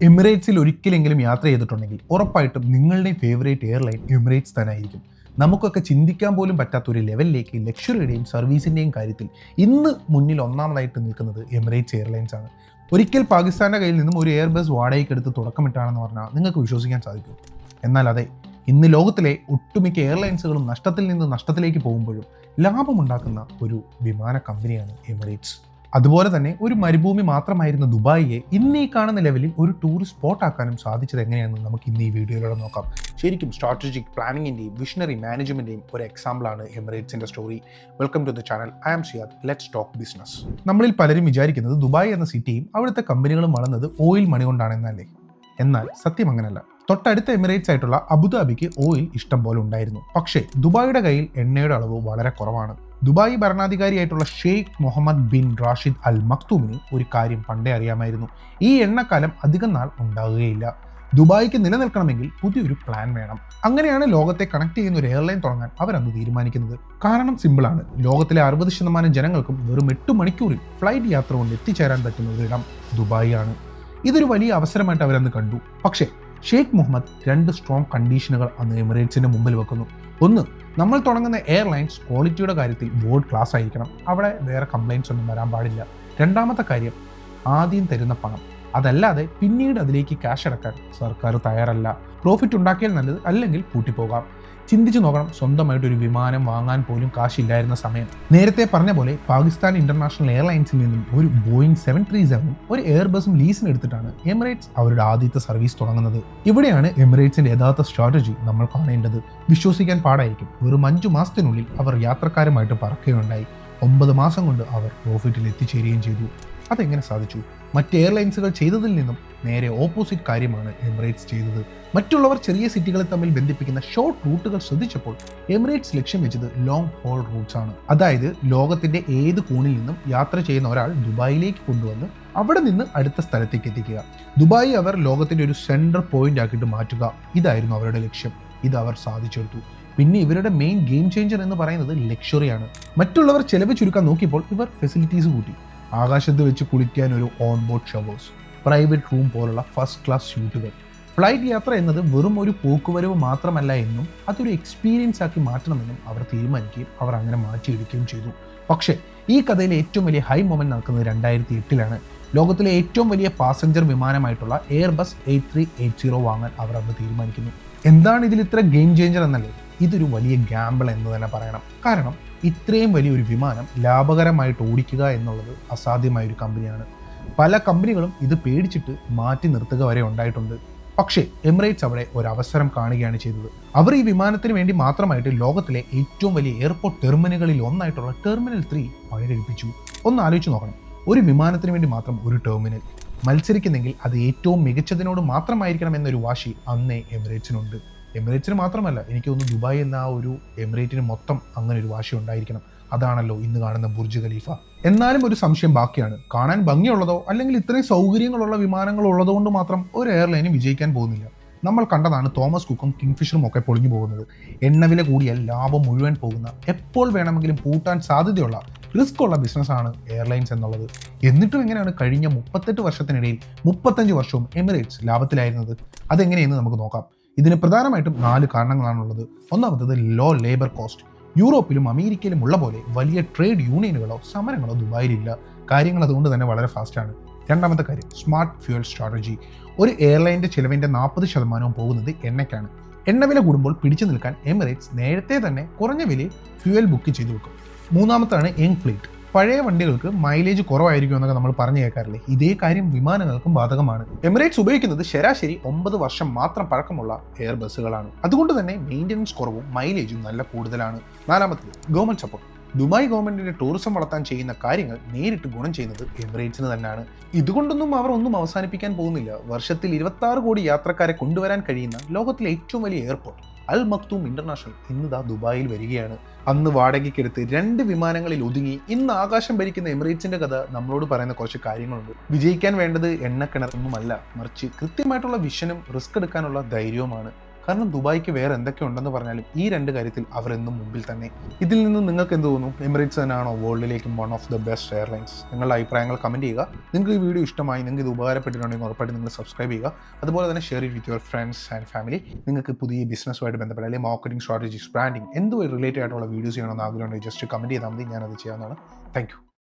എമിറേറ്റ്സിൽ ഒരിക്കലെങ്കിലും യാത്ര ചെയ്തിട്ടുണ്ടെങ്കിൽ ഉറപ്പായിട്ടും നിങ്ങളുടെ ഫേവറേറ്റ് എയർലൈൻ എമിറേറ്റ്സ് തന്നെ ആയിരിക്കും. നമുക്കൊക്കെ ചിന്തിക്കാൻ പോലും പറ്റാത്ത ഒരു ലെവലിലേക്ക് ലക്ഷറിയുടെയും സർവീസിൻ്റെയും കാര്യത്തിൽ ഇന്ന് മുന്നിൽ ഒന്നാമതായിട്ട് നിൽക്കുന്നത് എമിറേറ്റ്സ് എയർലൈൻസ് ആണ്. ഒരിക്കൽ പാകിസ്ഥാൻ്റെ കയ്യിൽ നിന്നും ഒരു എയർബസ് വാടകയ്ക്കെടുത്ത് തുടക്കമിട്ടാണെന്ന് പറഞ്ഞാൽ നിങ്ങൾക്ക് വിശ്വസിക്കാൻ സാധിക്കും. എന്നാൽ അതെ, ഇന്ന് ലോകത്തിലെ ഒട്ടുമിക്ക എയർലൈൻസുകളും നഷ്ടത്തിൽ നിന്ന് നഷ്ടത്തിലേക്ക് പോകുമ്പോഴും ലാഭമുണ്ടാക്കുന്ന ഒരു വിമാന കമ്പനിയാണ് എമിറേറ്റ്സ്. അതുപോലെ തന്നെ ഒരു മരുഭൂമി മാത്രമായിരുന്ന ദുബായിയെ ഇന്ന് ഈ കാണുന്ന ലെവലിൽ ഒരു ടൂറിസ്റ്റ് സ്പോട്ട് ആക്കാനും സാധിച്ചത് എങ്ങനെയാണെന്ന് നമുക്ക് ഇന്ന് ഈ വീഡിയോയിലൂടെ നോക്കാം. ശരിക്കും സ്ട്രാറ്റജിക് പ്ലാനിങ്ങിൻ്റെയും വിഷണറി മാനേജ്മെൻറ്റിൻ്റെയും ഒരു എക്സാമ്പിളാണ് എമിറേറ്റ്സിൻ്റെ story. Welcome to the channel. I am Siyad. Let's talk business. നമ്മളിൽ പലരും വിചാരിക്കുന്നത് ദുബായ് എന്ന സിറ്റിയും അവിടുത്തെ കമ്പനികളും വളർന്നത് ഓയിൽ മണി കൊണ്ടാണെന്നല്ലേ. എന്നാൽ സത്യം അങ്ങനെയല്ല. തൊട്ടടുത്ത എമിറേറ്റ്സ് ആയിട്ടുള്ള അബുദാബിക്ക് ഓയിൽ ഇഷ്ടം പോലെ ഉണ്ടായിരുന്നു. പക്ഷേ ദുബായിയുടെ കയ്യിൽ എണ്ണയുടെ അളവ് വളരെ കുറവാണ്. ദുബായ് ഭരണാധികാരിയായിട്ടുള്ള Sheikh Mohammed bin Rashid Al മക്തൂമിന് ഒരു കാര്യം പണ്ടേ അറിയാമായിരുന്നു. ഈ എണ്ണക്കാലം അധികം നാൾ ഉണ്ടാകുകയില്ല. ദുബായിക്ക് നിലനിൽക്കണമെങ്കിൽ പുതിയൊരു പ്ലാൻ വേണം. അങ്ങനെയാണ് ലോകത്തെ കണക്ട് ചെയ്യുന്ന ഒരു എയർലൈൻ തുടങ്ങാൻ അവരന്ന് തീരുമാനിക്കുന്നത്. കാരണം സിമ്പിളാണ്. ലോകത്തിലെ 60% ജനങ്ങൾക്കും വെറും 8 മണിക്കൂറിൽ ഫ്ലൈറ്റ് യാത്ര കൊണ്ട് എത്തിച്ചേരാൻ പറ്റുന്ന ഒരിടം ദുബായ് ആണ്. ഇതൊരു വലിയ അവസരമായിട്ട് അവരന്ന് കണ്ടു. പക്ഷേ ഷെയ്ഖ് മുഹമ്മദ് 2 സ്ട്രോങ് കണ്ടീഷനുകൾ അന്ന് എമിറേറ്റ്സിന്റെ മുമ്പിൽ വെക്കുന്നു. ഒന്ന്, നമ്മൾ തുടങ്ങുന്ന എയർലൈൻസ് ക്വാളിറ്റിയുടെ കാര്യത്തിൽ വേൾഡ് ക്ലാസ് ആയിരിക്കണം. അവിടെ വേറെ കംപ്ലൈൻറ്റ്സ് ഒന്നും വരാൻ പാടില്ല. രണ്ടാമത്തെ കാര്യം, ആദ്യം തരുന്ന പണം, അതല്ലാതെ പിന്നീട് അതിലേക്ക് ക്യാഷ് അടക്കാൻ സർക്കാർ തയ്യാറല്ല. പ്രോഫിറ്റ് ഉണ്ടാക്കിയാൽ നല്ലത്, അല്ലെങ്കിൽ പൂട്ടിപ്പോകാം. ചിന്തിച്ചു നോക്കണം, സ്വന്തമായിട്ട് ഒരു വിമാനം വാങ്ങാൻ പോലും കാശില്ലായിരുന്ന സമയം. നേരത്തെ പറഞ്ഞ പോലെ പാകിസ്ഥാൻ ഇന്റർനാഷണൽ എയർലൈൻസിൽ നിന്നും ഒരു ബോയിങ് 737 ഒരു എയർബസും ലീസിന് എടുത്തിട്ടാണ് എമിറേറ്റ്സ് അവരുടെ ആദ്യത്തെ സർവീസ് തുടങ്ങുന്നത്. ഇവിടെയാണ് എമിറേറ്റ്സിന്റെ യഥാർത്ഥ സ്ട്രാറ്റജി നമ്മൾ കാണേണ്ടത്. വിശ്വസിക്കാൻ പാടായിരിക്കും, വെറും 5 മാസത്തിനുള്ളിൽ അവർ യാത്രക്കാരുമായിട്ട് പറക്കുകയുണ്ടായി. 9 മാസം കൊണ്ട് അവർ പ്രോഫിറ്റിൽ എത്തിച്ചേരുകയും ചെയ്തു. അതെങ്ങനെ സാധിച്ചു? മറ്റ് എയർലൈൻസുകൾ ചെയ്തതിൽ നിന്നും നേരെ ഓപ്പോസിറ്റ് കാര്യമാണ് എമിറേറ്റ്സ് ചെയ്തത്. മറ്റുള്ളവർ ചെറിയ സിറ്റികളെ തമ്മിൽ ബന്ധിപ്പിക്കുന്ന ഷോർട്ട് റൂട്ടുകൾ ശ്രദ്ധിച്ചപ്പോൾ എമിറേറ്റ്സ് ലക്ഷ്യം വെച്ചത് ലോങ് ഹോൾ റൂട്ട്സ് ആണ്. അതായത് ലോകത്തിന്റെ ഏത് കോണിൽ നിന്നും യാത്ര ചെയ്യുന്ന ഒരാൾ ദുബായിലേക്ക് കൊണ്ടുവന്ന് അവിടെ നിന്ന് അടുത്ത സ്ഥലത്തേക്ക് എത്തിക്കുക. ദുബായി അവർ ലോകത്തിന്റെ ഒരു സെൻട്രൽ പോയിന്റ് ആക്കിയിട്ട് മാറ്റുക. ഇതായിരുന്നു അവരുടെ ലക്ഷ്യം. ഇത് അവർ സാധിച്ചെടുത്തു. പിന്നെ ഇവരുടെ മെയിൻ ഗെയിം ചേഞ്ചർ എന്ന് പറയുന്നത് ലക്ഷറിയാണ്. മറ്റുള്ളവർ ചെലവ് ചുരുക്കാൻ നോക്കിയപ്പോൾ ഇവർ ഫെസിലിറ്റീസ് കൂട്ടി. ആകാശത്ത് വെച്ച് കുളിക്കാൻ ഒരു on board showers, private room പോലുള്ള ഫസ്റ്റ് ക്ലാസ് സ്യൂട്ടുകൾ. ഫ്ലൈറ്റ് യാത്ര എന്നത് വെറും ഒരു പോക്കുവരവ് മാത്രമല്ല എന്നും അതൊരു എക്സ്പീരിയൻസ് ആക്കി മാറ്റണമെന്നും അവർ തീരുമാനിക്കുകയും അവർ അങ്ങനെ മാറ്റിയെടുക്കുകയും ചെയ്തു. പക്ഷേ ഈ കഥയിലെ ഏറ്റവും വലിയ ഹൈ മൊമെന്റ് നടക്കുന്നത് 2008 ലോകത്തിലെ ഏറ്റവും വലിയ പാസഞ്ചർ വിമാനമായിട്ടുള്ള എയർബസ് A380 വാങ്ങാൻ അവർ അന്ന് തീരുമാനിക്കുന്നു. എന്താണ് ഇതിൽ ഇത്ര ഗെയിം ചേഞ്ചർ എന്നല്ലേ? ഇതൊരു വലിയ ഗാമ്പിൾ എന്ന് തന്നെ പറയണം. കാരണം ഇത്രയും വലിയൊരു വിമാനം ലാഭകരമായിട്ട് ഓടിക്കുക എന്നുള്ളത് അസാധ്യമായൊരു കമ്പനിയാണ്. പല കമ്പനികളും ഇത് പേടിച്ചിട്ട് മാറ്റി നിർത്തുക വരെ ഉണ്ടായിട്ടുണ്ട്. പക്ഷേ എമിറേറ്റ്സ് അവിടെ ഒരു അവസരം കാണുകയാണ് ചെയ്തത്. അവർ ഈ വിമാനത്തിന് വേണ്ടി മാത്രമായിട്ട് ലോകത്തിലെ ഏറ്റവും വലിയ എയർപോർട്ട് ടെർമിനലുകളിൽ ഒന്നായിട്ടുള്ള ടെർമിനൽ 3 പണികഴിപ്പിച്ചു. ഒന്ന് ആലോചിച്ച് നോക്കണം, ഒരു വിമാനത്തിന് വേണ്ടി മാത്രം ഒരു ടെർമിനൽ. മത്സരിക്കുന്നെങ്കിൽ അത് ഏറ്റവും മികച്ചതിനോട് മാത്രമായിരിക്കണം എന്നൊരു വാശി അന്നേ എമിറേറ്റ്സിനുണ്ട്. എമിറേറ്റ്സിന് മാത്രമല്ല, എനിക്ക് തോന്നുന്നു ദുബായ് എന്ന ആ ഒരു എമിറേറ്റിന് മൊത്തം അങ്ങനെ ഒരു വാശി ഉണ്ടായിരിക്കണം. അതാണല്ലോ ഇന്ന് കാണുന്ന ബുർജ് ഖലീഫ. എന്നാലും ഒരു സംശയം ബാക്കിയാണ്. കാണാൻ ഭംഗിയുള്ളതോ അല്ലെങ്കിൽ ഇത്രയും സൗകര്യങ്ങളുള്ള വിമാനങ്ങൾ ഉള്ളതുകൊണ്ട് മാത്രം ഒരു എയർലൈനും വിജയിക്കാൻ പോകുന്നില്ല. നമ്മൾ കണ്ടതാണ് തോമസ് കുക്കും കിങ്ഫിഷറും ഒക്കെ പൊളിഞ്ഞു പോകുന്നത്. എണ്ണവില കൂടിയാൽ ലാഭം മുഴുവൻ പോകുന്ന, എപ്പോൾ വേണമെങ്കിലും പൂട്ടാൻ സാധ്യതയുള്ള റിസ്ക് ഉള്ള ബിസിനസ്സാണ് എയർലൈൻസ് എന്നുള്ളത്. എന്നിട്ടും എങ്ങനെയാണ് കഴിഞ്ഞ 38 വർഷത്തിനിടയിൽ 35 വർഷവും എമിറേറ്റ്സ് ലാഭത്തിലായിരുന്നത്? അതെങ്ങനെയെന്ന് നമുക്ക് നോക്കാം. ഇതിന് പ്രധാനമായിട്ടും 4 കാരണങ്ങളാണുള്ളത്. ഒന്നാമത്തത് ലോ ലേബർ കോസ്റ്റ്. യൂറോപ്പിലും അമേരിക്കയിലും ഉള്ള പോലെ വലിയ ട്രേഡ് യൂണിയനുകളോ സമരങ്ങളോ ദുബായിലില്ല. കാര്യങ്ങൾ അതുകൊണ്ട് തന്നെ വളരെ ഫാസ്റ്റാണ്. രണ്ടാമത്തെ കാര്യം, സ്മാർട്ട് ഫ്യൂവൽ സ്ട്രാറ്റജി. ഒരു എയർലൈൻ്റെ ചിലവിൻ്റെ 40% പോകുന്നത് എണ്ണയ്ക്കാണ്. എണ്ണവില കൂടുമ്പോൾ പിടിച്ചു നിൽക്കാൻ എമിറേറ്റ്സ് നേരത്തെ തന്നെ കുറഞ്ഞ വിലയിൽ ഫ്യൂവൽ ബുക്ക് ചെയ്തു വെക്കും. മൂന്നാമത്താണ് യങ് ഫ്ലീറ്റ്. പഴയ വണ്ടികൾക്ക് മൈലേജ് കുറവായിരിക്കും എന്നൊക്കെ നമ്മൾ പറഞ്ഞു കേൾക്കാറില്ലേ? ഇതേ കാര്യം വിമാനങ്ങൾക്കും ബാധകമാണ്. എമിറേറ്റ്സ് ഉപയോഗിക്കുന്നത് ശരാശരി 9 വർഷം മാത്രം പഴക്കമുള്ള എയർ ബസ്സുകളാണ്. അതുകൊണ്ട് തന്നെ മെയിൻ്റനൻസ് കുറവും മൈലേജും നല്ല കൂടുതലാണ്. നാലാമത്തത്, ഗവൺമെന്റ് സപ്പോർട്ട്. ദുബായ് ഗവൺമെന്റിന്റെ ടൂറിസം വളർത്താൻ ചെയ്യുന്ന കാര്യങ്ങൾ നേരിട്ട് ഗുണം ചെയ്യുന്നത് എമിറേറ്റ്സിന് തന്നെയാണ്. ഇതുകൊണ്ടൊന്നും അവർ ഒന്നും അവസാനിപ്പിക്കാൻ പോകുന്നില്ല. വർഷത്തിൽ 26 കോടി യാത്രക്കാരെ കൊണ്ടുവരാൻ കഴിയുന്ന ലോകത്തിലെ ഏറ്റവും വലിയ എയർപോർട്ട് അൽ മക്തൂം ഇന്റർനാഷണൽ ഇന്ന് ദുബായിൽ വരികയാണ്. അന്ന് വാടകയ്ക്കെടുത്ത് 2 വിമാനങ്ങളിൽ ഒതുങ്ങി ഇന്ന് ആകാശം ഭരിക്കുന്ന എമിറേറ്റ്സിന്റെ കഥ നമ്മളോട് പറയുന്ന കുറച്ച് കാര്യങ്ങളുണ്ട്. വിജയിക്കാൻ വേണ്ടത് എണ്ണക്കിണറൊന്നുമല്ല, മറിച്ച് കൃത്യമായിട്ടുള്ള വിഷനും റിസ്ക് എടുക്കാനുള്ള ധൈര്യവുമാണ്. കാരണം ദുബായ്ക്ക് വേറെ എന്തൊക്കെ ഉണ്ടെന്ന് പറഞ്ഞാലും ഈ 2 കാര്യത്തിൽ അവർ എന്നും മുമ്പിൽ തന്നെ. ഇതിൽ നിന്ന് നിങ്ങൾക്ക് എന്ത് തോന്നുന്നു? എമിറേറ്റ്സ് തന്നെയാണോ വേൾഡിലേക്കും one of the best airlines? നിങ്ങളുടെ അഭിപ്രായങ്ങൾ കമൻറ്റ് ചെയ്യുക. നിങ്ങൾക്ക് ഈ വീഡിയോ ഇഷ്ടമായി, നിങ്ങൾക്ക് ഇത് ഉപകാരപ്പെട്ടിട്ടുണ്ടെങ്കിൽ ഉറപ്പായിട്ട് നിങ്ങൾ സബ്സ്ക്രൈബ് ചെയ്യുക. അതുപോലെ തന്നെ share it with your friends and family. നിങ്ങൾക്ക് പുതിയ ബിസിനസ്സുമായിട്ട് ബന്ധപ്പെട്ട അല്ലെങ്കിൽ മാർക്കറ്റിംഗ് സ്ട്രാറ്റജീസ്, ബ്രാൻഡിംഗ് എന്ത് റിലേറ്റഡ് ആയിട്ടുള്ള വീഡിയോസ് ചെയ്യണമെന്ന് ആഗ്രഹമുണ്ടെങ്കിൽ ജസ്റ്റ് കമൻറ്റ് ചെയ്താൽ മതി, ഞാനത് ചെയ്യാവുന്നതാണ്. Thank you.